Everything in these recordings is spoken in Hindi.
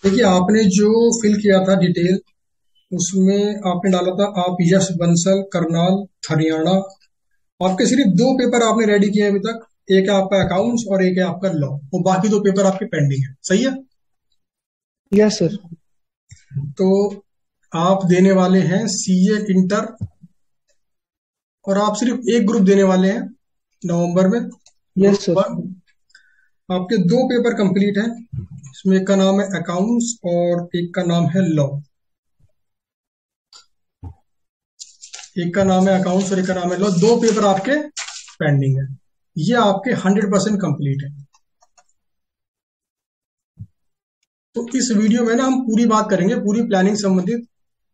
देखिए, आपने जो फिल किया था डिटेल, उसमें आपने डाला था आप यश बंसल करनाल हरियाणा। आपके सिर्फ दो पेपर आपने रेडी किए हैं अभी तक। एक है आपका अकाउंट्स और एक है आपका लॉ, और बाकी दो पेपर आपके पेंडिंग है। सही है? Yes sir. तो आप देने वाले हैं सीए इंटर, और आप सिर्फ एक ग्रुप देने वाले हैं नवंबर में, यस ग्रुप सर। 1। आपके दो पेपर कंप्लीट हैं, इसमें एक का नाम है अकाउंट्स और एक का नाम है लॉ। एक का नाम है अकाउंट्स और एक का नाम है लॉ। दो पेपर आपके पेंडिंग है। ये आपके 100% कंप्लीट है। तो इस वीडियो में ना हम पूरी बात करेंगे, पूरी प्लानिंग संबंधित।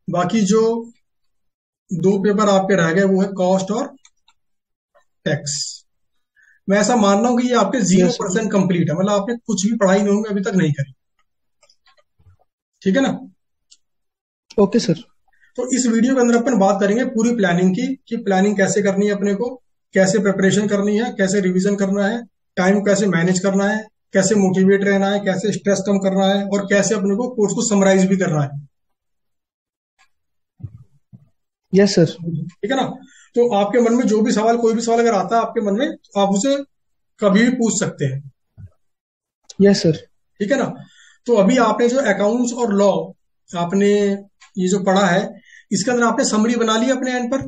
बाकी जो दो पेपर आपके रह गए वो है कॉस्ट और टैक्स। मैं ऐसा मान रहा हूं कि ये आपके zero yes sir. Percent complete है, मतलब आपने कुछ भी पढ़ाई नहीं होंगे अभी तक नहीं करी। ठीक है ना? Okay sir. तो इस वीडियो के अंदर अपन बात करेंगे पूरी प्लानिंग की, कि प्लानिंग कैसे करनी है अपने को, कैसे प्रिपरेशन करनी है, कैसे रिवीजन करना है, टाइम कैसे मैनेज करना है, कैसे मोटिवेट रहना है, कैसे स्ट्रेस कम करना है, और कैसे अपने को कोर्स को समराइज भी करना है। Yes sir. ठीक है ना? तो आपके मन में जो भी सवाल, कोई भी सवाल अगर आता है आपके मन में, तो आप उसे कभी भी पूछ सकते हैं। Yes sir. ठीक है ना? तो अभी आपने जो अकाउंट्स और लॉ आपने ये जो पढ़ा है, इसके अंदर आपने समरी बना ली अपने एंड पर?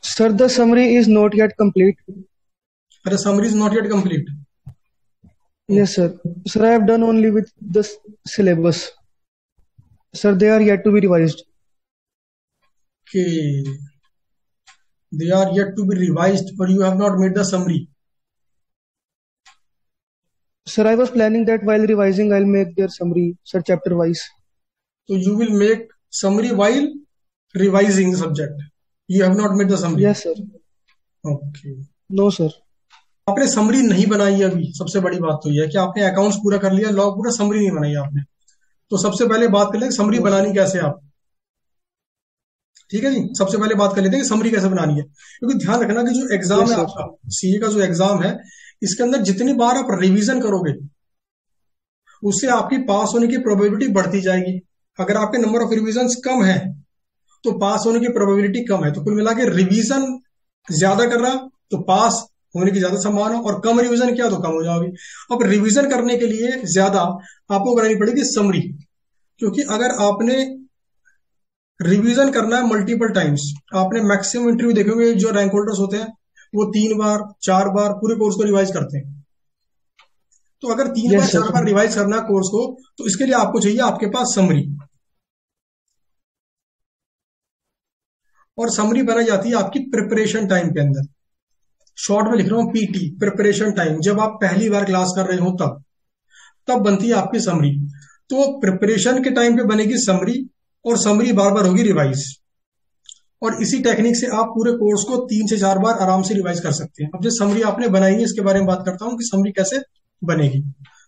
Sir the summary is not yet complete. अरे, summary is not yet complete. Yes sir. Sir I have done only with the syllabus. Sir, they are yet to be revised. कि they are yet to be revised, but you have not made the summary. Sir, I was planning that while revising, I'll make their summary, sir, chapter wise. So you will make summary while revising the subject. You have not made the summary. Yes, sir. Okay. No, sir. आपने समरी नहीं बनाई है अभी। सबसे बड़ी बात तो यह है कि आपने अकाउंट्स पूरा कर लिया, लॉ पूरा, समरी नहीं बनाई आपने। तो सबसे पहले बात कर लें समरी No, sir. बनानी कैसे आप। ठीक है जी, सबसे पहले बात कर लेते हैं कि समरी कैसे बनानी है। क्योंकि ध्यान रखना कि जो एग्जाम Yes, है sir. आपका, सीए का जो एग्जाम है, इसके अंदर जितनी बार आप रिवीजन करोगे, उससे आपकी पास होने की प्रोबेबिलिटी बढ़ती जाएगी। अगर आपके नंबर ऑफ रिवीजन कम है तो पास होने की प्रोबेबिलिटी कम है। तो कुल मिला के रिवीजन ज्यादा कर रहा तो पास होने की ज्यादा संभावना, और कम रिवीजन किया तो कम हो जाओगी। अब रिवीजन करने के लिए ज्यादा आपको करानी पड़ेगी समरी, क्योंकि अगर आपने रिवीजन करना है मल्टीपल टाइम्स, आपने मैक्सिमम इंटरव्यू देखोगे जो रैंक होल्डर्स होते हैं वो 3 बार 4 बार पूरे कोर्स को रिवाइज करते हैं। तो अगर 3 बार Yes, sir. 4 बार रिवाइज करना है कोर्स को, तो इसके लिए आपको चाहिए आपके पास समरी। और समरी बनाई जाती है आपकी प्रिपरेशन टाइम के अंदर। शॉर्ट में लिख रहा हूं, पीटी, प्रिपरेशन टाइम। जब आप पहली बार क्लास कर रहे हो तब तब बनती है आपकी समरी। तो प्रिपरेशन के टाइम पे बनेगी समरी, और समरी बार बार होगी रिवाइज। और इसी टेक्निक से आप पूरे कोर्स को 3 से 4 बार आराम से रिवाइज कर सकते हैं। अब जो समरी आपने बनाई है, इसके बारे में बात करता हूं कि समरी कैसे बनेगी।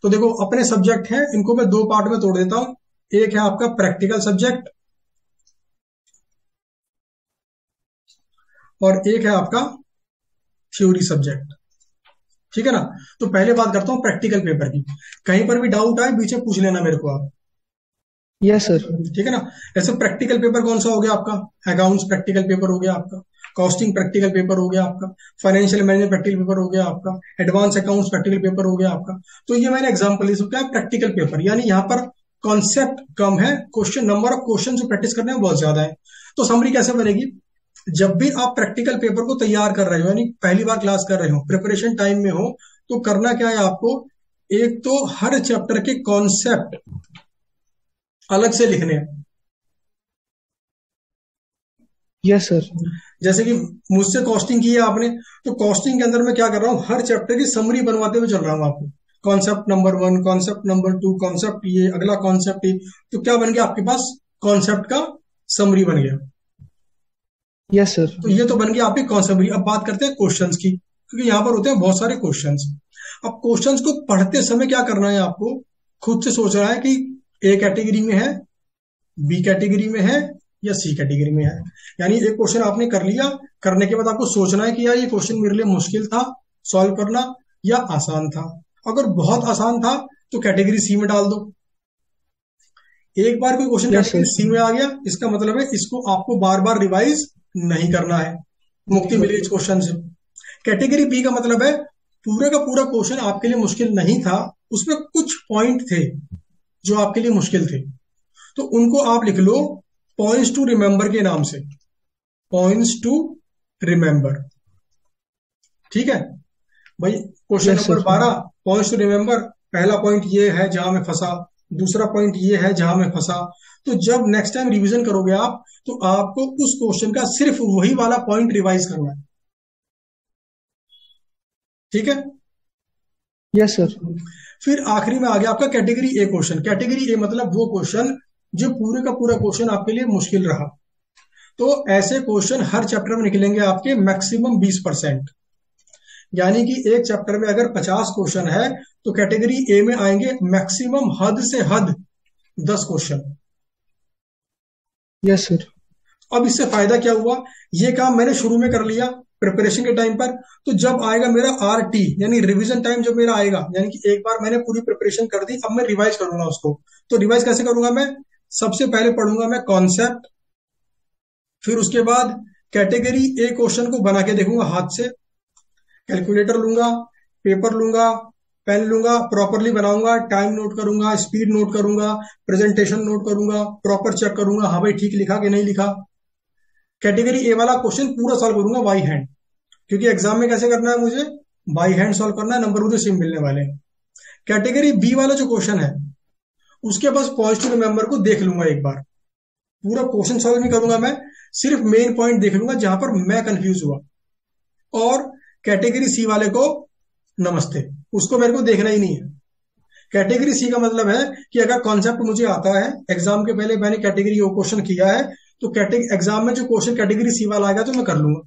तो देखो, अपने सब्जेक्ट हैं, इनको मैं दो पार्ट में तोड़ देता हूं। एक है आपका प्रैक्टिकल सब्जेक्ट, और एक है आपका थ्योरी सब्जेक्ट। ठीक है ना? तो पहले बात करता हूं प्रैक्टिकल पेपर की। कहीं पर भी डाउट आए बीच में पूछ लेना मेरे को आप। Yes, sir. ठीक है ना? ऐसे प्रैक्टिकल पेपर कौन सा हो गया आपका? अकाउंट्स प्रैक्टिकल पेपर हो गया आपका, कॉस्टिंग प्रैक्टिकल पेपर हो गया आपका, फाइनेंशियल मैनेजमेंट प्रैक्टिकल पेपर हो गया आपका, एडवांस अकाउंट्स प्रैक्टिकल पेपर हो गया आपका। तो ये मैंने एग्जाम्पल दी, क्या प्रैक्टिकल पेपर, यानी यहाँ पर कॉन्सेप्ट कम है, क्वेश्चन, नंबर ऑफ क्वेश्चन जो प्रैक्टिस करने हैं बहुत ज्यादा है। तो समरी कैसे बनेगी? जब भी आप प्रैक्टिकल पेपर को तैयार कर रहे हो, यानी पहली बार क्लास कर रहे हो, प्रिपरेशन टाइम में हो, तो करना क्या है आपको? एक तो हर चैप्टर के कॉन्सेप्ट अलग से लिखने हैं। Yes, sir. जैसे कि मुझसे कॉस्टिंग की है आपने, तो कॉस्टिंग के अंदर मैं क्या कर रहा हूं, हर चैप्टर की समरी बनवाते हुए चल रहा हूं आपको। Concept number 1, concept number 2, concept ये, अगला कॉन्सेप्ट ये। तो क्या बन गया आपके पास? कॉन्सेप्ट का समरी बन गया। Yes, sir. तो ये तो बन गया आपकी कॉन्सेप्ट। अब बात करते हैं क्वेश्चंस की, क्योंकि यहाँ पर होते हैं बहुत सारे क्वेश्चंस। अब क्वेश्चंस को पढ़ते समय क्या करना है आपको? खुद से सोच रहा है कि ए कैटेगरी में है, बी कैटेगरी में है, या सी कैटेगरी में है। यानी एक क्वेश्चन आपने कर लिया, करने के बाद आपको सोचना है कि यार ये क्वेश्चन मेरे लिए मुश्किल था सॉल्व करना, या आसान था। अगर बहुत आसान था तो कैटेगरी सी में डाल दो। एक बार कोई क्वेश्चन यस कैटेगरी सर। सी में आ गया, इसका मतलब है इसको आपको बार बार रिवाइज नहीं करना है, मुक्ति मिली इस क्वेश्चन से। कैटेगरी बी का मतलब है पूरे का पूरा क्वेश्चन आपके लिए मुश्किल नहीं था, उसमें कुछ पॉइंट थे जो आपके लिए मुश्किल थे, तो उनको आप लिख लो पॉइंट्स टू रिमेंबर के नाम से, पॉइंट्स टू रिमेंबर। ठीक है भाई। Question yes number sir. 12, points to remember. पहला पॉइंट ये है जहां मैं फंसा, दूसरा पॉइंट ये है जहां मैं फंसा। तो जब नेक्स्ट टाइम रिवीजन करोगे आप, तो आपको उस क्वेश्चन का सिर्फ वही वाला पॉइंट रिवाइज करना है। ठीक है। Yes sir. फिर आखिरी में आ गया आपका category A question. Category A मतलब वो क्वेश्चन जो पूरे का पूरा क्वेश्चन आपके लिए मुश्किल रहा। तो ऐसे क्वेश्चन हर चैप्टर में निकलेंगे आपके मैक्सिमम 20%। यानी कि एक चैप्टर में अगर 50 क्वेश्चन है तो कैटेगरी ए में आएंगे मैक्सिमम हद से हद 10 क्वेश्चन। Yes sir. अब इससे फायदा क्या हुआ, ये काम मैंने शुरू में कर लिया प्रिपरेशन के टाइम पर, तो जब आएगा मेरा आरटी यानी रिवीजन टाइम जब मेरा आएगा, यानी कि एक बार मैंने पूरी प्रिपरेशन कर दी, अब मैं रिवाइज करूंगा उसको। तो रिवाइज कैसे करूंगा मैं, सबसे पहले पढ़ूंगा मैं कॉन्सेप्ट, फिर उसके बाद कैटेगरी ए क्वेश्चन को बना के देखूंगा हाथ से, कैलकुलेटर लूंगा, पेपर लूंगा, पेन लूंगा, प्रॉपरली बनाऊंगा, टाइम नोट करूंगा, स्पीड नोट करूंगा, प्रेजेंटेशन नोट करूंगा, प्रॉपर चेक करूंगा हाँ भाई ठीक लिखा कि नहीं लिखा। कैटेगरी ए वाला क्वेश्चन पूरा सॉल्व करूंगा बाई हैंड, क्योंकि एग्जाम में कैसे करना है मुझे, बाई हैंड सॉल्व करना है, नंबर मुझे सेम मिलने वाले हैं। कैटेगरी बी वाला जो क्वेश्चन है उसके पास पॉजिटिव रिमेंबर को देख लूंगा एक बार, पूरा क्वेश्चन सॉल्व नहीं करूंगा मैं, सिर्फ मेन पॉइंट देख लूंगा जहां पर मैं कंफ्यूज हुआ। और कैटेगरी सी वाले को नमस्ते, उसको मेरे को देखना ही नहीं है। कैटेगरी सी का मतलब है कि अगर कॉन्सेप्ट मुझे आता है, एग्जाम के पहले मैंने कैटेगरी ओ क्वेश्चन किया है, तो एग्जाम में जो क्वेश्चन कैटेगरी सी वाला आएगा तो मैं कर लूंगा।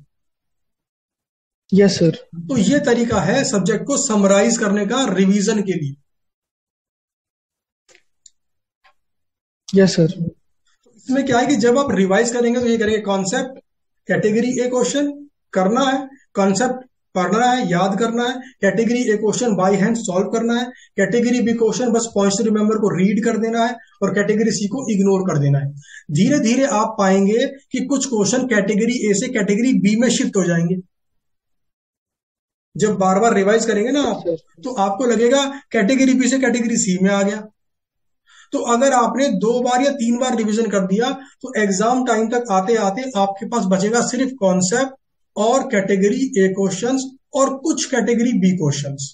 Yes sir. तो ये तरीका है सब्जेक्ट को समराइज करने का रिवीजन के लिए। Yes sir. इसमें क्या है कि जब आप रिवाइज करेंगे तो ये करेंगे कॉन्सेप्ट, कैटेगरी ए क्वेश्चन करना है, कॉन्सेप्ट पढ़ना है, याद करना है, category A question by hand solve करना है, कैटेगरी बी क्वेश्चन बस पॉइंट्स टू रिमेंबर को रीड कर देना है, और कैटेगरी सी को इग्नोर कर देना है। धीरे धीरे आप पाएंगे कि कुछ क्वेश्चन कैटेगरी ए से कैटेगरी बी में शिफ्ट हो जाएंगे। जब बार बार रिवाइज करेंगे ना आप, तो आपको लगेगा कैटेगरी बी से कैटेगरी सी में आ गया। तो अगर आपने 2 बार या 3 बार रिवीजन कर दिया तो एग्जाम टाइम तक आते आते आपके पास बचेगा सिर्फ कॉन्सेप्ट और कैटेगरी ए क्वेश्चंस और कुछ कैटेगरी बी क्वेश्चंस,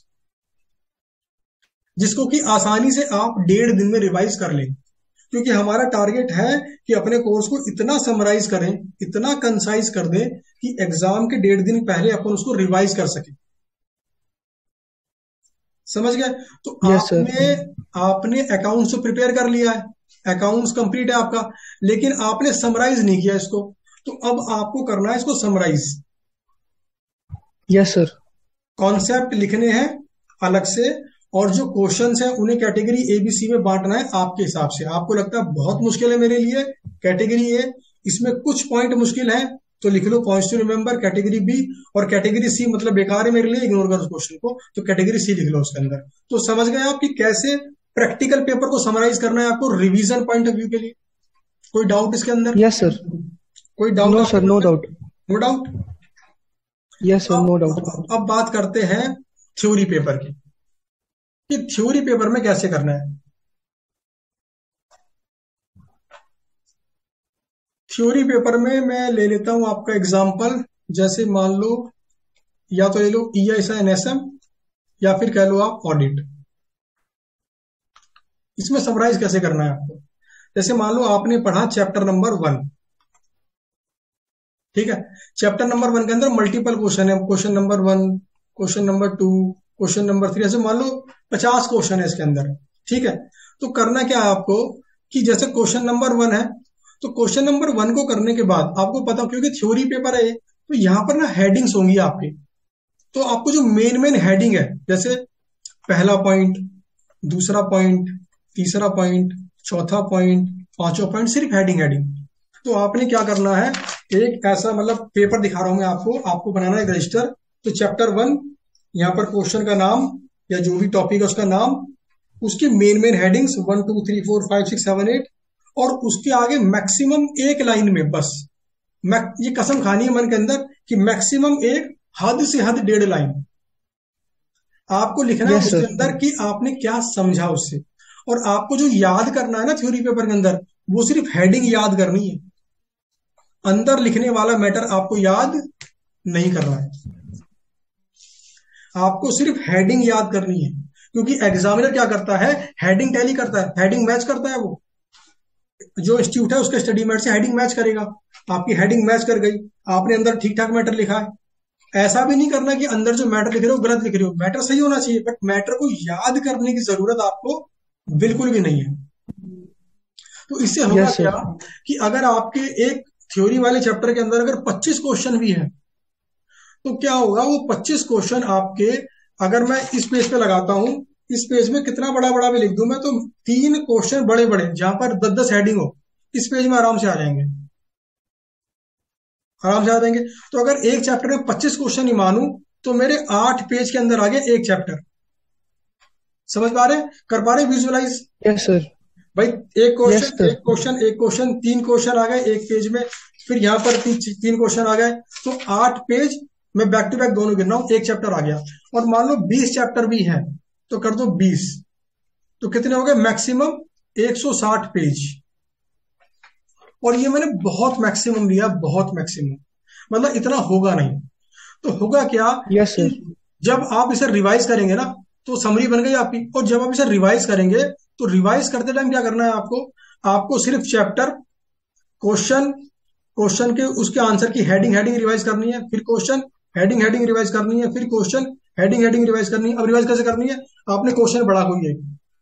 जिसको कि आसानी से आप 1.5 दिन में रिवाइज कर लें। क्योंकि हमारा टारगेट है कि अपने कोर्स को इतना समराइज करें, इतना कंसाइज कर दें कि एग्जाम के 1.5 दिन पहले अपन उसको रिवाइज कर सकें। समझ गए। तो यस सर। आपने अकाउंट्स तो प्रिपेयर कर लिया है, अकाउंट्स कंप्लीट है आपका, लेकिन आपने समराइज नहीं किया इसको, तो अब आपको करना है इसको समराइज। Yes sir. कॉन्सेप्ट लिखने हैं अलग से, और जो क्वेश्चंस हैं उन्हें कैटेगरी ए बी सी में बांटना है आपके हिसाब से। आपको लगता है बहुत मुश्किल है मेरे लिए कैटेगरी ए, इसमें कुछ पॉइंट मुश्किल है, तो लिख लो points to remember category B, और कैटेगरी सी मतलब बेकार है मेरे लिए, इग्नोर कर उस क्वेश्चन को, तो कैटेगरी सी लिख लो उसके अंदर। तो समझ गए आप कि कैसे प्रैक्टिकल पेपर को समराइज करना है आपको रिवीजन पॉइंट ऑफ व्यू के लिए। कोई डाउट इसके अंदर? Yes sir. कोई doubt? No sir, no doubt. No doubt. Yes sir, no doubt. अब बात करते हैं थ्योरी पेपर की, कि थ्योरी पेपर में कैसे करना है। थ्योरी पेपर में मैं ले लेता हूं आपका एग्जांपल, जैसे मान लो, या तो ले लो EISA-NSM या फिर कह लो आप ऑडिट। इसमें समराइज कैसे करना है आपको, जैसे मान लो आपने पढ़ा चैप्टर नंबर 1, ठीक है। चैप्टर नंबर 1 के अंदर मल्टीपल क्वेश्चन है, question number 1, question number 2, question number 3, ऐसे मान लो 50 क्वेश्चन है इसके अंदर, ठीक है। तो करना क्या है आपको कि जैसे क्वेश्चन नंबर 1 है, तो क्वेश्चन नंबर 1 को करने के बाद आपको पता, क्योंकि थ्योरी पेपर है तो यहां पर ना हेडिंग्स होंगी आपके, तो आपको जो मेन हेडिंग है, जैसे पहला पॉइंट, दूसरा पॉइंट, तीसरा पॉइंट, चौथा पॉइंट, पांचवा पॉइंट, सिर्फ हेडिंग। तो आपने क्या करना है, एक ऐसा मतलब पेपर दिखा रहा हूं मैं आपको बनाना है एक रजिस्टर। तो चैप्टर 1 यहाँ पर क्वेश्चन का नाम या जो भी टॉपिक है उसका नाम, उसकी मेन हेडिंग्स 1 2 3 4 5 6 7 8, और उसके आगे मैक्सिमम एक लाइन में बस, ये कसम खानी है मन के अंदर कि मैक्सिमम एक, हद से हद 1.5 लाइन आपको लिखना है यस उसके सर। अंदर कि आपने क्या समझा उससे। और आपको जो याद करना है ना थ्योरी पेपर के अंदर, वो सिर्फ हेडिंग याद करनी है, अंदर लिखने वाला मैटर आपको याद नहीं करना है, आपको सिर्फ हेडिंग याद करनी है। क्योंकि एग्जामिनर क्या करता है, हेडिंग टैली करता है, हेडिंग मैच करता है, वो जो इंस्टीट्यूट है उसके स्टडी मैट से हेडिंग मैच करेगा। आपकी हेडिंग मैच कर गई, आपने अंदर ठीक ठाक मैटर लिखा है। ऐसा भी नहीं करना कि अंदर जो मैटर लिख रहे हो गलत लिख रहे हो, मैटर सही होना चाहिए, बट मैटर को याद करने की जरूरत आपको बिल्कुल भी नहीं है। तो इससे होगा यस क्या सर। कि अगर आपके एक थ्योरी वाले चैप्टर के अंदर अगर 25 क्वेश्चन भी है, तो क्या होगा, वो 25 क्वेश्चन आपके, अगर मैं इस पेज पे लगाता हूं, इस पेज में कितना बड़ा बड़ा भी लिख दूं मैं, तो 3 क्वेश्चन बड़े बड़े जहां पर 10 10 हेडिंग हो, इस पेज में आराम से आ जाएंगे, आराम से आ जाएंगे। तो अगर एक चैप्टर में 25 क्वेश्चन ही मानूं, तो मेरे 8 पेज के अंदर आ गया एक चैप्टर। समझ पा रहे हैं, कर पा रहे विजुअलाइज? Yes sir. भाई एक यस क्वेश्चन सर। एक क्वेश्चन एक क्वेश्चन, 3 क्वेश्चन आ गए एक पेज में, फिर यहाँ पर 3 क्वेश्चन आ गए, तो 8 पेज। मैं बैक टू बैक दोनों गिन रहा हूं, एक चैप्टर आ गया। और मान लो 20 चैप्टर भी है, तो कर दो 20, तो कितने हो गए मैक्सिमम 160 पेज। और ये मैंने बहुत मैक्सिमम लिया, बहुत मैक्सिमम, मतलब इतना होगा नहीं। तो होगा क्या यस कि सर। जब आप इसे रिवाइज करेंगे ना, तो समरी बन गई आपकी। और जब आप इसे रिवाइज करेंगे, तो रिवाइज करते टाइम क्या करना है आपको, आपको सिर्फ चैप्टर, क्वेश्चन, क्वेश्चन के उसके आंसर की हेडिंग हेडिंग रिवाइज करनी है, फिर क्वेश्चन, हेडिंग हेडिंग रिवाइज करनी है, फिर क्वेश्चन, हेडिंग हेडिंग रिवाइज करनी है। अब रिवाइज कैसे करनी है, आपने क्वेश्चन पढ़ा कोई है,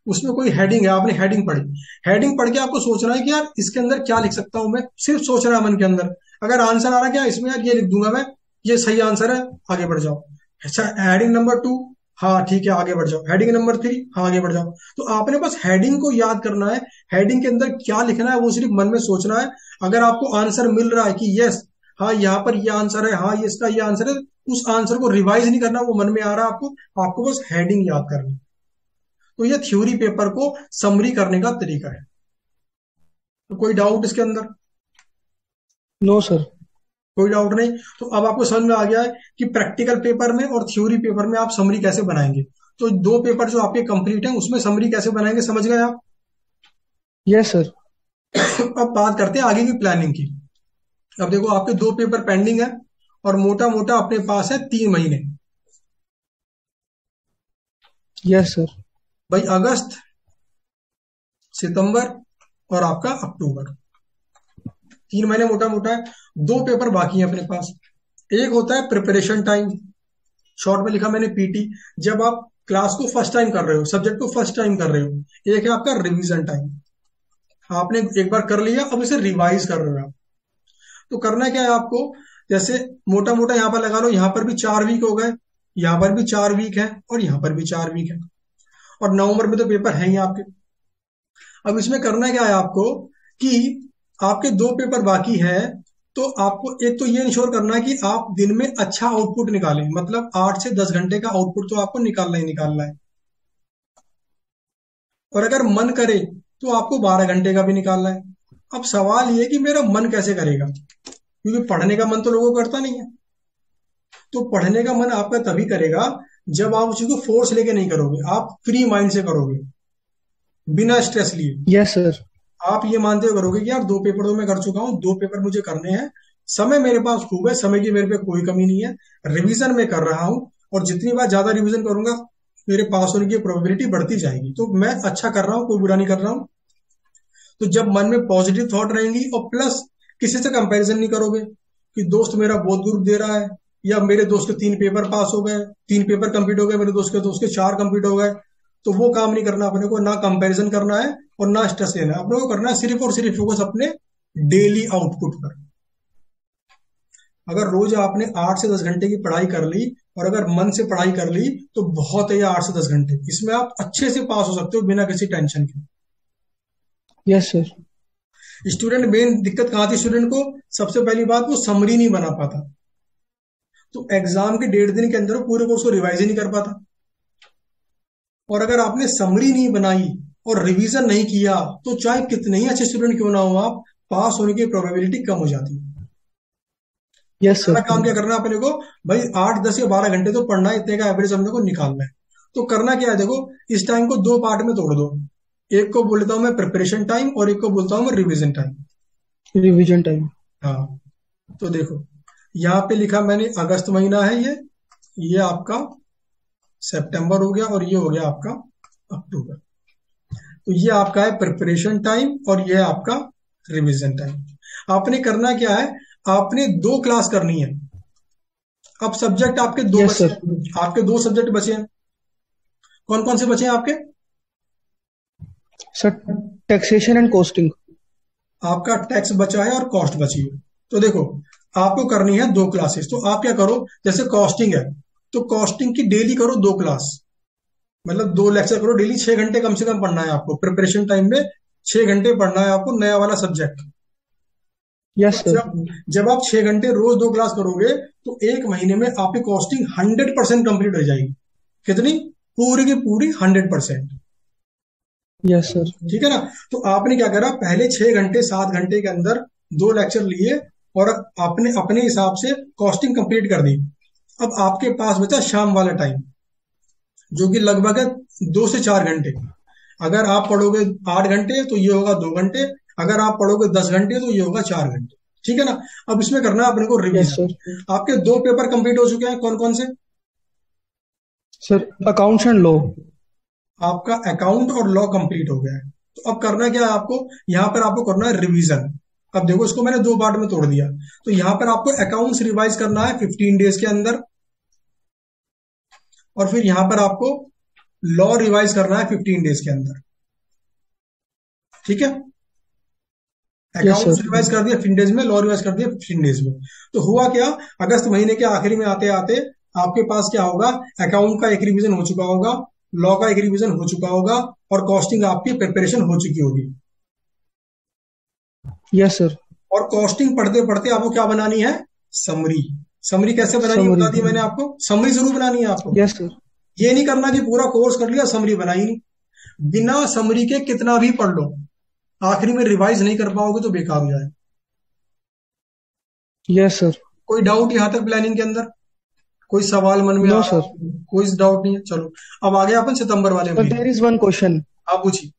उसमें कोई हेडिंग है, आपने हेडिंग पढ़ी, हेडिंग पढ़ के आपको सोचना है कि यार इसके अंदर क्या लिख सकता हूं मैं, सिर्फ सोच रहा है मन के अंदर। अगर आंसर आ रहा है क्या इसमें, यार ये लिख दूंगा मैं, ये सही आंसर है, आगे बढ़ जाओ। अच्छा, हेडिंग नंबर 2, हाँ ठीक है आगे बढ़ जाओ। हेडिंग नंबर 3, हाँ आगे बढ़ जाओ। तो आपने बस हेडिंग को याद करना है, हेडिंग के अंदर क्या लिखना है वो सिर्फ मन में सोचना है। अगर आपको आंसर मिल रहा है कि यस, हाँ यहाँ पर ये आंसर है, हाँ ये इसका ये आंसर है, उस आंसर को रिवाइज नहीं करना, वो मन में आ रहा है आपको, आपको बस हेडिंग याद करनी। तो ये थ्योरी पेपर को समरी करने का तरीका है। तो कोई डाउट इसके अंदर? No sir. कोई डाउट नहीं। तो अब आपको समझ में आ गया है कि प्रैक्टिकल पेपर में और थ्योरी पेपर में आप समरी कैसे बनाएंगे। तो 2 पेपर जो आपके कंप्लीट हैं उसमें समरी कैसे बनाएंगे, समझ गए आप? Yes sir. अब बात करते हैं आगे की प्लानिंग की। अब देखो आपके 2 पेपर पेंडिंग है, और मोटा मोटा अपने पास है 3 महीने। Yes sir. भाई अगस्त, सितंबर और आपका अक्टूबर, 3 महीने मोटा मोटा है। 2 पेपर बाकी है अपने पास। एक होता है प्रिपरेशन टाइम, शॉर्ट में लिखा मैंने पीटी, जब आप क्लास को फर्स्ट टाइम कर रहे हो, सब्जेक्ट को फर्स्ट टाइम कर रहे हो। एक है आपका रिवीजन टाइम, आपने एक बार कर लिया, अब इसे रिवाइज कर रहे हो आप। तो करना क्या है आपको, जैसे मोटा मोटा यहाँ पर लगा लो, यहाँ पर भी 4 वीक हो गए, यहाँ पर भी 4 वीक है, और यहाँ पर भी 4 वीक है, और नवंबर में तो पेपर है ही आपके। अब इसमें करना क्या है आपको कि आपके 2 पेपर बाकी है, तो आपको एक तो ये इंश्योर करना है कि आप दिन में अच्छा आउटपुट निकालें, मतलब 8 से 10 घंटे का आउटपुट तो आपको निकालना ही निकालना है। और अगर मन करे तो आपको 12 घंटे का भी निकालना है। अब सवाल ये कि मेरा मन कैसे करेगा, क्योंकि पढ़ने का मन तो लोगों को करता नहीं है। तो पढ़ने का मन आपका तभी करेगा जब आप उसी को फोर्स लेके नहीं करोगे, आप फ्री माइंड से करोगे, बिना स्ट्रेस लिए। Yes sir. आप ये मानते हुए करोगे कि यार 2 पेपर तो मैं कर चुका हूं, 2 पेपर मुझे करने हैं, समय मेरे पास खूब है, समय की मेरे पे कोई कमी नहीं है, रिवीजन में कर रहा हूं, और जितनी बार ज्यादा रिवीजन करूंगा मेरे पास होने की प्रोबेबिलिटी बढ़ती जाएगी। तो मैं अच्छा कर रहा हूँ, कोई बुरा नहीं कर रहा हूँ। तो जब मन में पॉजिटिव थॉट रहेंगी, और प्लस किसी से कंपैरिजन नहीं करोगे कि दोस्त मेरा बहुत दूर दे रहा है, या मेरे दोस्त के 3 पेपर पास हो गए, 3 पेपर कंप्लीट हो गए, मेरे दोस्त के 4 कंप्लीट हो गए। तो वो काम नहीं करना अपने को, ना कंपैरिजन करना है और ना स्ट्रेस लेना है। अपने को करना है सिर्फ और सिर्फ फोकस अपने डेली आउटपुट पर। अगर रोज आपने 8 से 10 घंटे की पढ़ाई कर ली, और अगर मन से पढ़ाई कर ली, तो बहुत है ये 8 से 10 घंटे, इसमें आप अच्छे से पास हो सकते हो बिना किसी टेंशन के। Yes sir. स्टूडेंट मेन दिक्कत कहाँ थी स्टूडेंट को, सबसे पहली बात वो समरी नहीं बना पाता। तो एग्जाम के 1.5 दिन के अंदर वो पूरे कोर्स को रिवाइज ही नहीं कर पाता। और अगर आपने समरी नहीं बनाई और रिवीजन नहीं किया तो चाहे कितने ही अच्छे स्टूडेंट क्यों ना हो आप, पास होने की प्रोबेबिलिटी कम हो जाती है। यस पहला सर। काम क्या करना है अपने को, भाई 8, 10 या 12 घंटे तो पढ़ना है, इतने का एवरेज अपने को निकालना है। तो करना क्या है, देखो इस टाइम को 2 पार्ट में तोड़ दो। एक को बोलता हूं मैं प्रिपरेशन टाइम और एक को बोलता हूं मैं रिवीजन टाइम। Revision time. हाँ, तो देखो यहाँ पे लिखा मैंने अगस्त महीना है, ये आपका सितंबर हो गया और ये हो गया आपका अक्टूबर। तो ये आपका है प्रिपरेशन टाइम और ये है आपका रिवीजन टाइम। आपने करना क्या है, आपने 2 क्लास करनी है। अब सब्जेक्ट आपके दो यस बचे सर। हैं, आपके 2 सब्जेक्ट बचे हैं। कौन कौन से बचे हैं आपके? Sir taxation and costing. आपका टैक्स बचा है और कॉस्ट बची है। तो देखो आपको करनी है 2 क्लासेस। तो आप क्या करो, जैसे कॉस्टिंग है तो कॉस्टिंग की डेली करो 2 क्लास, मतलब 2 लेक्चर करो डेली। 6 घंटे कम से कम पढ़ना है आपको प्रिपरेशन टाइम में, 6 घंटे पढ़ना है आपको नया वाला सब्जेक्ट। यस तो सर। जब आप 6 घंटे रोज 2 क्लास करोगे तो 1 महीने में आपकी कॉस्टिंग 100% कंप्लीट हो जाएगी। कितनी? पूरी की पूरी 100%। Yes sir. ठीक है ना। तो आपने क्या करा, पहले 6 घंटे 7 घंटे के अंदर 2 लेक्चर लिए और आपने अपने हिसाब से कॉस्टिंग कंप्लीट कर दी। अब आपके पास बचा शाम वाला टाइम, जो कि लगभग है 2 से 4 घंटे। अगर आप पढ़ोगे 8 घंटे तो ये होगा 2 घंटे, अगर आप पढ़ोगे 10 घंटे तो ये होगा 4 घंटे। ठीक है ना। अब इसमें करना है अपने को यस रिवीजन। सर। आपके 2 पेपर कंप्लीट हो चुके हैं, कौन कौन से? Sir accounts and law. आपका अकाउंट और लॉ कंप्लीट हो गया है। तो अब करना क्या है आपको, यहाँ पर आपको करना है रिवीजन। अब देखो इसको मैंने 2 पार्ट में तोड़ दिया। तो यहाँ पर आपको अकाउंट्स रिवाइज करना है 15 डेज के अंदर, और फिर यहाँ पर आपको लॉ रिवाइज करना है 15 डेज के अंदर। ठीक है। Yes accounts sir. रिवाइज कर दिया 15 डेज में, लॉ रिवाइज कर दिया 15 डेज में। तो हुआ क्या, अगस्त महीने के आखिरी में आते आते आपके पास क्या होगा, अकाउंट का एक रिवीजन हो चुका होगा, लॉ का एक रिवीजन हो चुका होगा और कॉस्टिंग आपकी प्रिपरेशन हो चुकी होगी। Yes sir. और कॉस्टिंग पढ़ते पढ़ते आपको क्या बनानी है, समरी। समरी कैसे बनानी है समरी। बता दी मैंने आपको, समरी जरूर बनानी है आपको। Yes sir. ये नहीं करना कि पूरा कोर्स कर लिया समरी बनाई नहीं। बिना समरी के कितना भी पढ़ लो, आखिरी में रिवाइज नहीं कर पाओगे तो बेकार हो जाए। Yes sir. कोई डाउट यहाँ तक प्लानिंग के अंदर? कोई सवाल मन में आ नो रहा सर। हो? कोई डाउट नहीं है। चलो अब आगे अपन सितंबर वाले सर में। There is one question. आप पूछिए।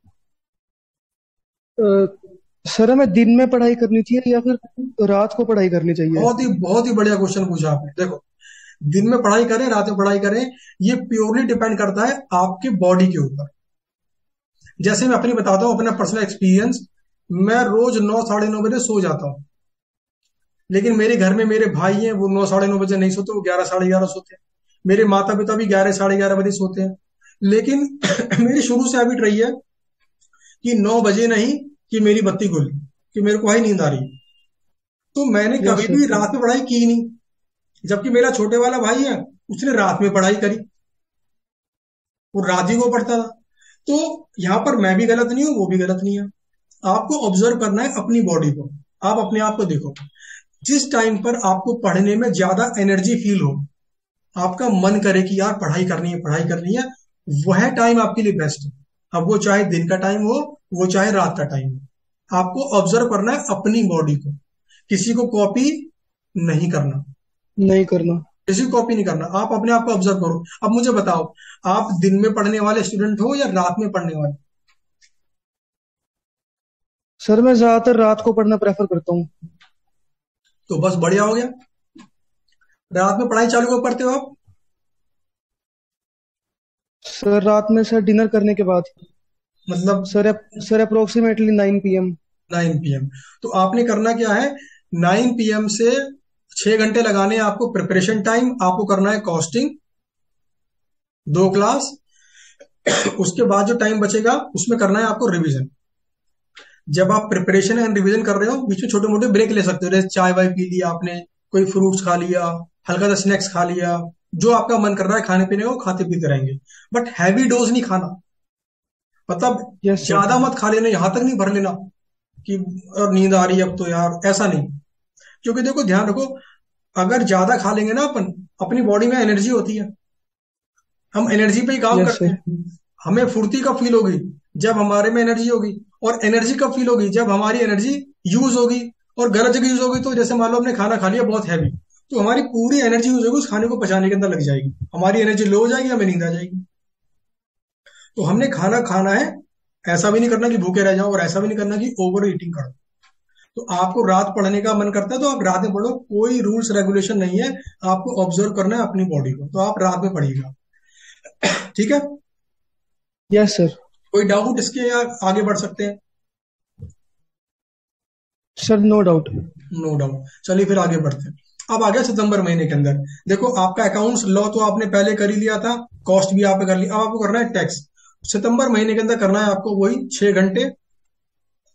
सर हमें दिन में पढ़ाई करनी चाहिए या फिर रात को पढ़ाई करनी चाहिए? बहुत ही बढ़िया क्वेश्चन पूछा आपने। देखो दिन में पढ़ाई करें रात में पढ़ाई करें, ये प्योरली डिपेंड करता है आपके बॉडी के ऊपर। जैसे मैं अपनी बताता हूँ, अपना पर्सनल एक्सपीरियंस। मैं रोज 9 साढ़े 9 बजे सो जाता हूँ, लेकिन मेरे घर में मेरे भाई हैं, वो 9 साढ़े 9 बजे नहीं सोते, वो 11 साढ़े 11 सोते हैं। मेरे माता पिता भी 11 साढ़े 11 बजे सोते हैं। लेकिन मेरी शुरू से हैबिट रही है कि 9 बजे नहीं कि मेरी बत्ती खुल, कि मेरे को ही नींद आ रही। तो मैंने यस कभी सर। भी रात में पढ़ाई की ही नहीं। जबकि मेरा छोटे वाला भाई है, उसने रात में पढ़ाई करी, वो रात ही को पढ़ता था। तो यहाँ पर मैं भी गलत नहीं हूँ, वो भी गलत नहीं है। आपको ऑब्जर्व करना है अपनी बॉडी को। आप अपने आप को देखो, जिस टाइम पर आपको पढ़ने में ज्यादा एनर्जी फील हो, आपका मन करे कि यार पढ़ाई करनी है, वह टाइम आपके लिए बेस्ट है। अब वो चाहे दिन का टाइम हो, वो चाहे रात का टाइम हो। आपको ऑब्जर्व करना है अपनी बॉडी को, किसी को कॉपी नहीं करना। नहीं करना। किसी को कॉपी नहीं करना, आप अपने आप को ऑब्जर्व करो। अब मुझे बताओ, आप दिन में पढ़ने वाले स्टूडेंट हो या रात में पढ़ने वाले? सर मैं ज्यादातर रात को पढ़ना प्रेफर करता हूँ। तो बस बढ़िया हो गया। रात में पढ़ाई चालू कब करते हो आप? सर रात में सर डिनर करने के बाद। मतलब सर अप्रोक्सीमेटली 9 PM। 9 PM। तो आपने करना क्या है, 9 PM से 6 घंटे लगाने हैं आपको प्रिपरेशन टाइम, आपको करना है कॉस्टिंग 2 क्लास। उसके बाद जो टाइम बचेगा उसमें करना है आपको रिवीजन। जब आप प्रिपरेशन एंड रिवीजन कर रहे हो, बीच में छोटे मोटे ब्रेक ले सकते हो, जैसे चाय वाय पी लिया आपने, कोई फ्रूट्स खा लिया, हल्का सा स्नैक्स खा लिया, जो आपका मन कर रहा है खाने पीने को खाते पीते रहेंगे। बट हैवी डोज नहीं खाना, मतलब यस सर। ज्यादा मत खा लेना, यहां तक नहीं भर लेना कि और नींद आ रही है अब तो यार, ऐसा नहीं। क्योंकि देखो ध्यान रखो, अगर ज्यादा खा लेंगे ना अपन अपनी बॉडी में एनर्जी होती है, हम एनर्जी पे ही काम Yes, करते sir. हैं। हमें फुर्ती कब फील होगी? जब हमारे में एनर्जी होगी। और एनर्जी कब फील होगी? जब हमारी एनर्जी यूज होगी। और गलत जगह यूज होगी तो जैसे मान लो हमने खाना खा लिया बहुत हैवी, तो हमारी पूरी एनर्जी यूज होगी उस खाने को पचाने के अंदर लग जाएगी, हमारी एनर्जी लो हो जाएगी, हमें नींद आ जाएगी। तो हमने खाना खाना है, ऐसा भी नहीं करना कि भूखे रह जाओ और ऐसा भी नहीं करना कि ओवर ईटिंग करो। तो आपको रात पढ़ने का मन करता है तो आप रात में पढ़ो, कोई रूल्स रेगुलेशन नहीं है, आपको ऑब्जर्व करना है अपनी बॉडी को, तो आप रात में पढ़िएगा। ठीक है? Yes, sir. कोई डाउट इसके, या आगे बढ़ सकते हैं? Sir, no doubt. No doubt. चलिए फिर आगे बढ़ते हैं। अब आ गया सितंबर महीने के अंदर। देखो आपका अकाउंट्स लॉ तो आपने पहले कर ही लिया था, कॉस्ट भी आपने कर लिया, अब आपको करना है टैक्स। सितंबर महीने के अंदर करना है आपको वही 6 घंटे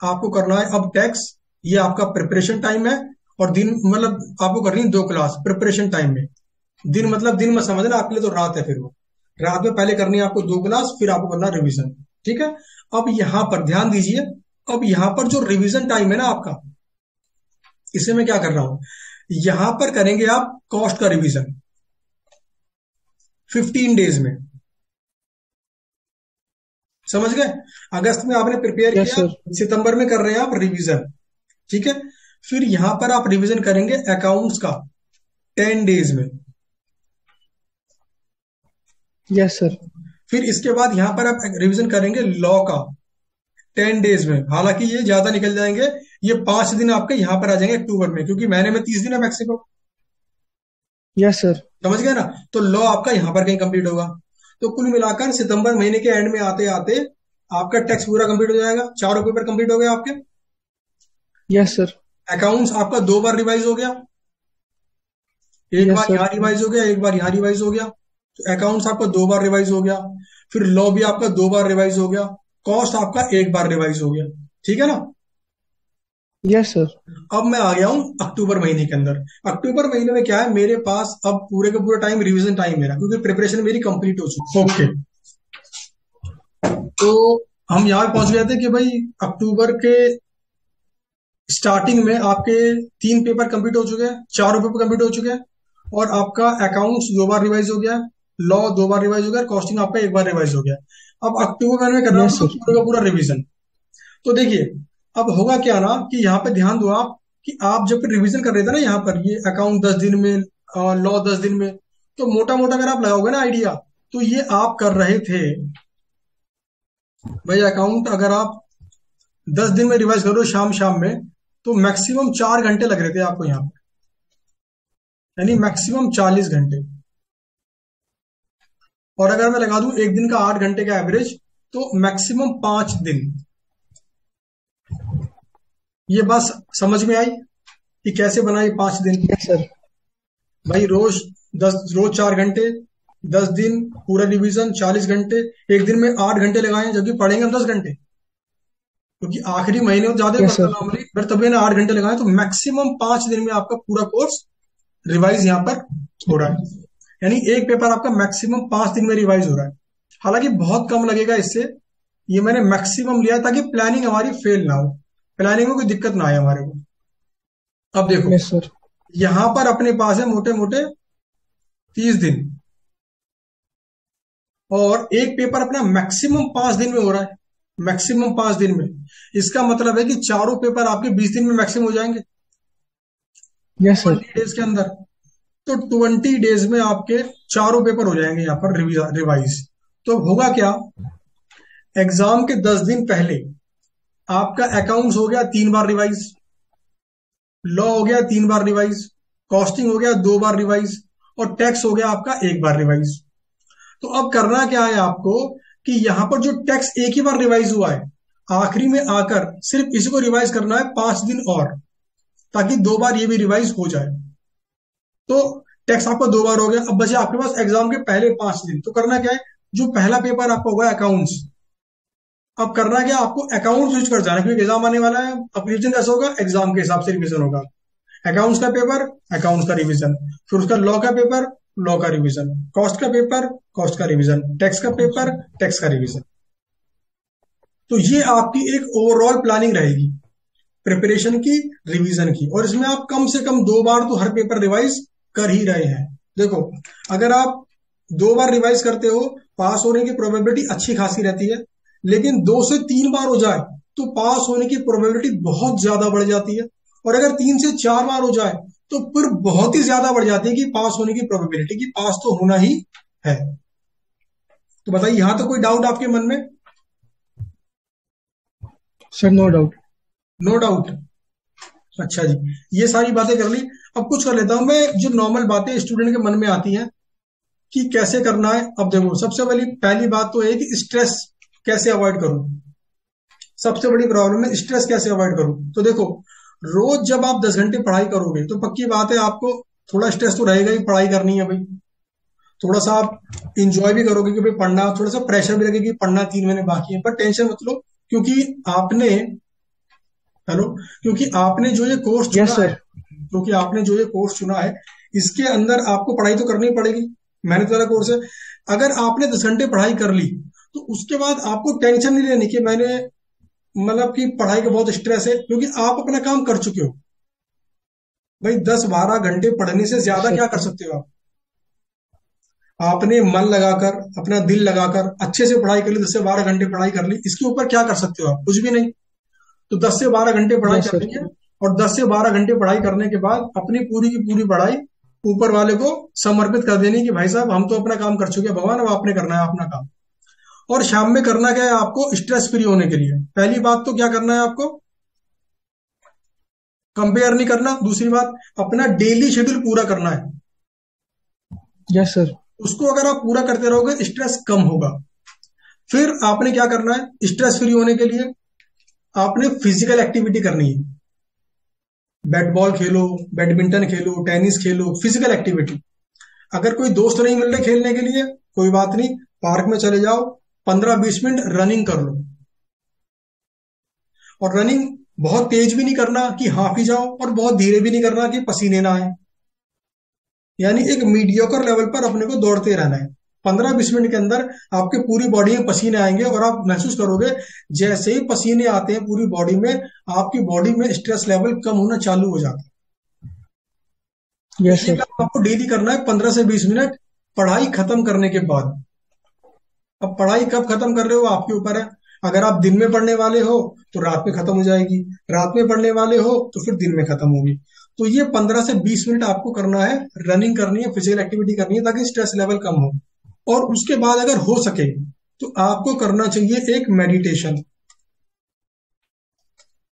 आपको करना है अब टैक्स। ये आपका प्रिपरेशन टाइम है। और दिन मतलब आपको करनी है 2 क्लास प्रिपरेशन टाइम में। दिन मतलब दिन में समझना, आपके लिए तो रात है, फिर वो रात में पहले करनी है आपको 2 क्लास, फिर आपको करना रिवीजन। ठीक है? अब यहां पर ध्यान दीजिए, अब यहां पर जो रिवीजन टाइम है ना आपका, इसे मैं क्या कर रहा हूं, यहां पर करेंगे आप कॉस्ट का रिवीजन 15 डेज में। समझ गए? अगस्त में आपने प्रिपेयर Yes, किया, sir. सितंबर में कर रहे हैं आप रिवीजन। ठीक है? फिर यहां पर आप रिवीजन करेंगे अकाउंट्स का 10 डेज में। Yes, sir. फिर इसके बाद यहां पर आप रिवीजन करेंगे लॉ का 10 डेज में। हालांकि ये ज्यादा निकल जाएंगे, ये 5 दिन आपके यहां पर आ जाएंगे अक्टूबर में, क्योंकि महीने में 30 दिन है मैक्सिमम। Yes, sir. समझ गए ना? तो लॉ आपका यहां पर कहीं कंप्लीट होगा। तो कुल मिलाकर सितंबर महीने के एंड में आते आते आपका टैक्स पूरा कंप्लीट हो जाएगा, चारों पेपर कंप्लीट हो गए आपके। Yes, sir. अकाउंट्स आपका 2 बार रिवाइज हो गया, एक Yes, बार sir. यहाँ रिवाइज हो गया, एक बार यहाँ रिवाइज हो गया। तो अकाउंट्स आपका 2 बार रिवाइज हो गया। फिर लॉ भी आपका 2 बार रिवाइज हो गया। कॉस्ट आपका 1 बार रिवाइज हो गया। ठीक है ना? Yes, sir. अब मैं आ गया हूं अक्टूबर महीने के अंदर। अक्टूबर महीने में क्या है, मेरे पास अब पूरे का पूरा टाइम रिवीजन टाइम मेरा, क्योंकि प्रिपरेशन मेरी कंप्लीट हो चुकी है। ओके, तो हम यहाँ पहुंच गए थे कि भाई अक्टूबर के स्टार्टिंग में आपके 3 पेपर कंप्लीट हो चुके हैं, चारों पेपर कंप्लीट हो चुके हैं, और आपका अकाउंट्स 2 बार रिवाइज हो गया, लॉ 2 बार रिवाइज हो गया, कॉस्टिंग आपका 1 बार रिवाइज हो गया। अब अक्टूबर महीने में करना Yes, होगा sir. पूरा का पूरा रिवीजन। तो देखिए, अब होगा क्या ना कि यहाँ पे ध्यान दो आप, कि आप जब रिवीजन कर रहे थे ना, यहाँ पर ये अकाउंट 10 दिन में, लॉ 10 दिन में, तो मोटा मोटा अगर आप लगाओगे ना आइडिया, तो ये आप कर रहे थे भाई अकाउंट, अगर आप 10 दिन में रिवाइज करो शाम शाम में, तो मैक्सिमम 4 घंटे लग रहे थे आपको यहाँ पर, यानी मैक्सिमम 40 घंटे। और अगर मैं लगा दूं एक दिन का 8 घंटे का एवरेज, तो मैक्सिमम 5 दिन। ये बस समझ में आई कि कैसे बनाई 5 दिन? Yes, sir. भाई रोज 4 घंटे, 10 दिन पूरा रिवीजन 40 घंटे, एक दिन में 8 घंटे लगाए, जबकि पढ़ेंगे हम 10 घंटे, क्योंकि आखिरी महीने में ज्यादा Yes, पड़ता sir. नॉर्मली, पर तभी ना 8 घंटे लगाए, तो मैक्सिमम 5 दिन में आपका पूरा कोर्स रिवाइज यहाँ पर हो रहा है। यानी एक पेपर आपका मैक्सिमम 5 दिन में रिवाइज हो रहा है। हालांकि बहुत कम लगेगा इससे, ये मैंने मैक्सिमम लिया ताकि प्लानिंग हमारी फेल ना हो, प्लानिंग में कोई दिक्कत ना आए हमारे को। अब देखो, Yes, sir. यहां पर अपने पास है मोटे मोटे 30 दिन, और एक पेपर अपना मैक्सिमम 5 दिन में हो रहा है, मैक्सिमम 5 दिन में। इसका मतलब है कि चारों पेपर आपके 20 दिन में मैक्सिमम हो जाएंगे, Yes, sir. 20 डेज के अंदर। तो 20 डेज में आपके चारों पेपर हो जाएंगे यहाँ पर रिवाइज। तो होगा क्या, एग्जाम के 10 दिन पहले आपका अकाउंट्स हो गया 3 बार रिवाइज, लॉ हो गया 3 बार रिवाइज, कॉस्टिंग हो गया 2 बार रिवाइज, और टैक्स हो गया आपका 1 बार रिवाइज। तो अब करना क्या है आपको, कि यहां पर जो टैक्स एक ही बार रिवाइज हुआ है, आखिरी में आकर सिर्फ इसी को रिवाइज करना है 5 दिन और, ताकि 2 बार ये भी रिवाइज हो जाए। तो टैक्स आपका 2 बार हो गया। अब बचे आपके पास एग्जाम के पहले 5 दिन। तो करना क्या है, जो पहला पेपर आपका होगा अकाउंट्स, अब करना क्या, आपको अकाउंट स्विच कर जाना, क्योंकि एग्जाम आने वाला है। अब रिविजन कैसा होगा, एग्जाम के हिसाब से रिविजन होगा। अकाउंट्स का पेपर, अकाउंट्स का रिवीजन, फिर उसका लॉ का पेपर, लॉ का रिवीजन, कॉस्ट का पेपर, कॉस्ट का रिवीजन, टैक्स का पेपर, टैक्स का रिवीजन। तो ये आपकी एक ओवरऑल प्लानिंग रहेगी प्रिपरेशन की, रिवीजन की, और इसमें आप कम से कम 2 बार तो हर पेपर रिवाइज कर ही रहे हैं। देखो, अगर आप 2 बार रिवाइज करते हो, पास होने की प्रोबेबिलिटी अच्छी खासी रहती है। लेकिन 2 से 3 बार हो जाए तो पास होने की प्रोबेबिलिटी बहुत ज्यादा बढ़ जाती है। और अगर 3 से 4 बार हो जाए तो फिर बहुत ही ज्यादा बढ़ जाती है कि पास होने की प्रोबेबिलिटी, कि पास तो होना ही है। तो बताइए, यहां तो कोई डाउट आपके मन में? Sir no doubt. No doubt. अच्छा जी, ये सारी बातें कर ली। अब कुछ कर लेता हूं मैं, जो नॉर्मल बातें स्टूडेंट के मन में आती हैं कि कैसे करना है। अब देखो, सबसे पहली बात तो है कि स्ट्रेस कैसे अवॉइड करूं। सबसे बड़ी प्रॉब्लम है स्ट्रेस कैसे अवॉइड करूं। तो देखो, रोज जब आप 10 घंटे पढ़ाई करोगे तो पक्की बात है आपको थोड़ा स्ट्रेस तो रहेगा ही, पढ़ाई करनी है भाई। थोड़ा सा आप इंजॉय भी करोगे कि भाई पढ़ना, थोड़ा सा प्रेशर भी लगेगा कि पढ़ना 3 महीने बाकी है, पर टेंशन मत लो। क्योंकि आपने हेलो क्योंकि आपने जो ये कोर्स यस चुना है, सर। क्योंकि आपने जो ये कोर्स चुना है, इसके अंदर आपको पढ़ाई तो करनी पड़ेगी। मेहनत वाला कोर्स है। अगर आपने 10 घंटे पढ़ाई कर ली तो उसके बाद आपको टेंशन नहीं लेनी कि मैंने, मतलब कि पढ़ाई का बहुत स्ट्रेस है, क्योंकि आप अपना काम कर चुके हो। भाई 10-12 घंटे पढ़ने से ज्यादा सर क्या कर सकते हो आप? आपने मन लगाकर, अपना दिल लगाकर अच्छे से पढ़ाई कर ली, 10 से 12 घंटे पढ़ाई कर ली, इसके ऊपर क्या कर सकते हो आप? कुछ भी नहीं। तो 10 से 12 घंटे पढ़ाई यस सर। करनी है। और 10 से 12 घंटे पढ़ाई करने के बाद अपनी पूरी की पूरी पढ़ाई ऊपर वाले को समर्पित कर देनी कि भाई साहब हम तो अपना काम कर चुके हैं, भगवान अब आपने करना है अपना काम। और शाम में करना क्या है आपको स्ट्रेस फ्री होने के लिए? पहली बात तो क्या करना है आपको? कंपेयर नहीं करना। दूसरी बात, अपना डेली शेड्यूल पूरा करना है। Yes sir. उसको अगर आप पूरा करते रहोगे स्ट्रेस कम होगा। फिर आपने क्या करना है स्ट्रेस फ्री होने के लिए? आपने फिजिकल एक्टिविटी करनी है। बैट बॉल खेलो, बैडमिंटन खेलो, टेनिस खेलो, फिजिकल एक्टिविटी। अगर कोई दोस्त नहीं मिल रहे खेलने के लिए, कोई बात नहीं, पार्क में चले जाओ, 15-20 मिनट रनिंग कर लो। और रनिंग बहुत तेज भी नहीं करना कि हाफ ही जाओ, और बहुत धीरे भी नहीं करना कि पसीने ना आए। यानी एक मीडियोकर लेवल पर अपने को दौड़ते रहना है। 15-20 मिनट के अंदर आपके पूरी बॉडी में पसीने आएंगे और आप महसूस करोगे जैसे ही पसीने आते हैं पूरी बॉडी में, आपकी बॉडी में स्ट्रेस लेवल कम होना चालू हो जाता है। तो यस ये सर। काम आपको डेली करना है 15 से 20 मिनट पढ़ाई खत्म करने के बाद। अब पढ़ाई कब खत्म कर रहे हो आपके ऊपर है। अगर आप दिन में पढ़ने वाले हो तो रात में खत्म हो जाएगी, रात में पढ़ने वाले हो तो फिर दिन में खत्म होगी। तो ये 15 से 20 मिनट आपको करना है, रनिंग करनी है, फिजिकल एक्टिविटी करनी है, ताकि स्ट्रेस लेवल कम हो। और उसके बाद अगर हो सके तो आपको करना चाहिए एक मेडिटेशन।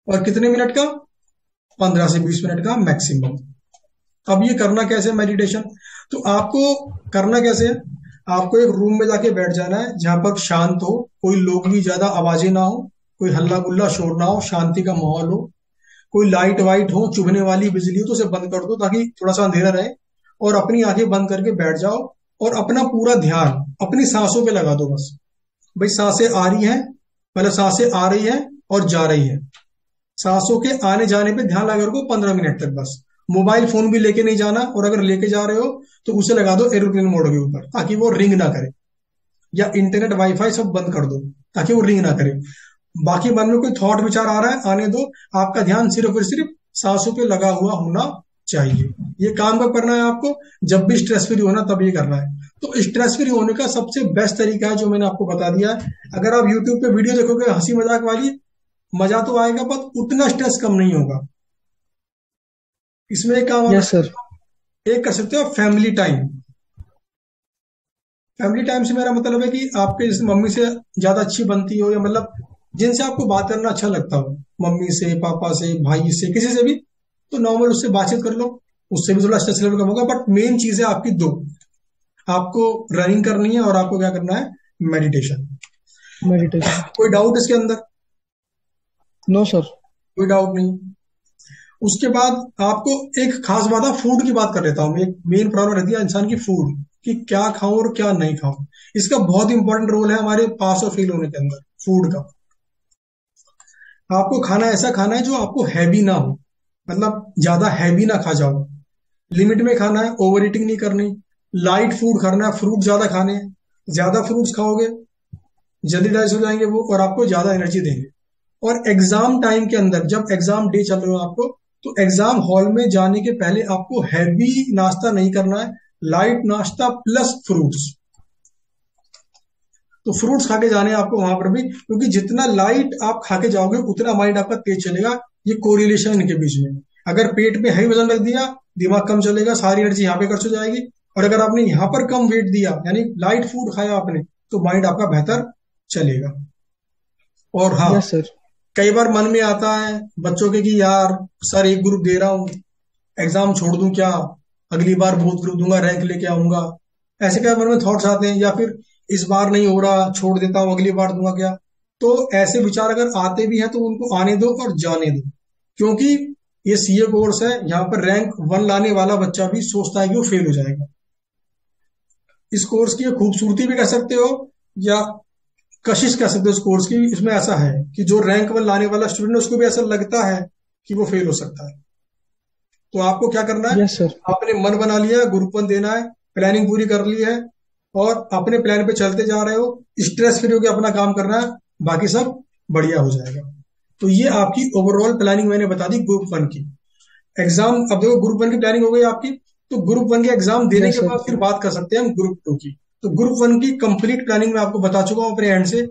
और कितने मिनट का? 15 से 20 मिनट का मैक्सिमम। अब ये करना कैसे मेडिटेशन? तो आपको करना कैसे है? आपको एक रूम में जाके बैठ जाना है जहां पर शांत हो, कोई लोग भी ज्यादा आवाजें ना हो, कोई हल्ला गुल्ला शोर ना हो, शांति का माहौल हो, कोई लाइट वाइट हो, चुभने वाली बिजली हो तो उसे बंद कर दो ताकि थोड़ा सा अंधेरा रहे। और अपनी आंखें बंद करके बैठ जाओ और अपना पूरा ध्यान अपनी सांसों पे लगा दो बस। भाई सांसें आ रही हैं, मतलब सांसें आ रही है और जा रही है। सांसों के आने जाने पे ध्यान लगा रखो 15 मिनट तक बस। मोबाइल फोन भी लेके नहीं जाना, और अगर लेके जा रहे हो तो उसे लगा दो एरोप्लेन मोड के ऊपर ताकि वो रिंग ना करे, या इंटरनेट वाईफाई सब बंद कर दो ताकि वो रिंग ना करे। बाकी मन में कोई थॉट विचार आ रहा है आने दो, आपका ध्यान सिर्फ और सिर्फ सांसों पे लगा हुआ होना चाहिए। ये काम कब करना है आपको? जब भी स्ट्रेस फ्री होना तब ये करना है। तो स्ट्रेस फ्री होने का सबसे बेस्ट तरीका है जो मैंने आपको बता दिया है। अगर आप यूट्यूब पे वीडियो देखोगे हंसी मजाक वाली, मजा तो आएगा पर उतना स्ट्रेस कम नहीं होगा। इसमें एक काम आप यस सर। एक कर सकते हो, फैमिली टाइम। फैमिली टाइम से मेरा मतलब है कि आपके जैसे मम्मी से ज्यादा अच्छी बनती हो, या मतलब जिनसे आपको बात करना अच्छा लगता हो, मम्मी से, पापा से, भाई से, किसी से भी, तो नॉर्मल उससे बातचीत कर लो। उससे भी थोड़ा स्ट्रेस लेवल कम होगा। बट मेन चीज है आपकी दो, आपको रनिंग करनी है और आपको क्या करना है? मेडिटेशन। मेडिटेशन। कोई डाउट इसके अंदर? No sir. कोई डाउट नहीं। उसके बाद आपको एक खास बात है, फूड की बात कर लेता हूँ। एक मेन प्रॉब्लम रहती है इंसान की फूड, कि क्या खाऊं और क्या नहीं खाऊं। इसका बहुत इंपॉर्टेंट रोल है हमारे पास और फेल होने के अंदर, फूड का। आपको खाना ऐसा खाना है जो आपको हैवी ना हो, मतलब ज्यादा हैवी ना खा जाओ। लिमिट में खाना है, ओवर ईटिंग नहीं करनी। लाइट फूड खाना है, फ्रूट ज्यादा खाने हैं। ज्यादा फ्रूट्स खाओगे जल्दी डाइजेस्ट हो जाएंगे वो, और आपको ज्यादा एनर्जी देंगे। और एग्जाम टाइम के अंदर, जब एग्जाम डे चल रहे हो आपको, तो एग्जाम हॉल में जाने के पहले आपको हैवी नाश्ता नहीं करना है। लाइट नाश्ता प्लस फ्रूट्स। तो फ्रूट्स खा के जाने हैं आपको वहां पर भी, क्योंकि जितना लाइट आप खा के जाओगे उतना माइंड आपका तेज चलेगा। ये कोरिलेशन इनके बीच में। अगर पेट पे हैवी वजन रख दिया, दिमाग कम चलेगा, सारी एनर्जी यहाँ पे खर्च हो जाएगी। और अगर आपने यहाँ पर कम वेट दिया, यानी लाइट फूड खाया आपने, तो माइंड आपका बेहतर चलेगा। और हाँ, यस सर। कई बार मन में आता है बच्चों के कि यार सर एक ग्रुप दे रहा हूँ, एग्जाम छोड़ दूं क्या, अगली बार बहुत ग्रुप दूंगा, रैंक लेके आऊंगा। ऐसे क्या मन में थॉट्स आते हैं, या फिर इस बार नहीं हो रहा, छोड़ देता हूँ, अगली बार दूंगा क्या। तो ऐसे विचार अगर आते भी हैं तो उनको आने दो और जाने दो, क्योंकि ये सीए कोर्स है, यहाँ पर रैंक 1 लाने वाला बच्चा भी सोचता है कि वो फेल हो जाएगा। इस कोर्स की खूबसूरती भी कह सकते हो या कशिश कह सकते हो इस कोर्स की। इसमें ऐसा है कि जो रैंक 1 लाने वाला स्टूडेंट है उसको भी ऐसा लगता है कि वो फेल हो सकता है। तो आपको क्या करना है, यस सर। आपने मन बना लिया, ग्रुप 1 देना है, प्लानिंग पूरी कर ली है और अपने प्लान पे चलते जा रहे हो, स्ट्रेस फ्री होकर अपना काम करना है, बाकी सब बढ़िया हो जाएगा। तो ये आपकी ओवरऑल प्लानिंग मैंने बता दी ग्रुप 1 की। एग्जाम, अब देखो ग्रुप 1 की प्लानिंग हो गई आपकी, तो ग्रुप 1 के एग्जाम देने यस के सर। बाद फिर बात कर सकते हैं हम ग्रुप 2 की। तो ग्रुप 1 की कंप्लीट प्लानिंग मैं आपको बता चुका हूं अपने एंड से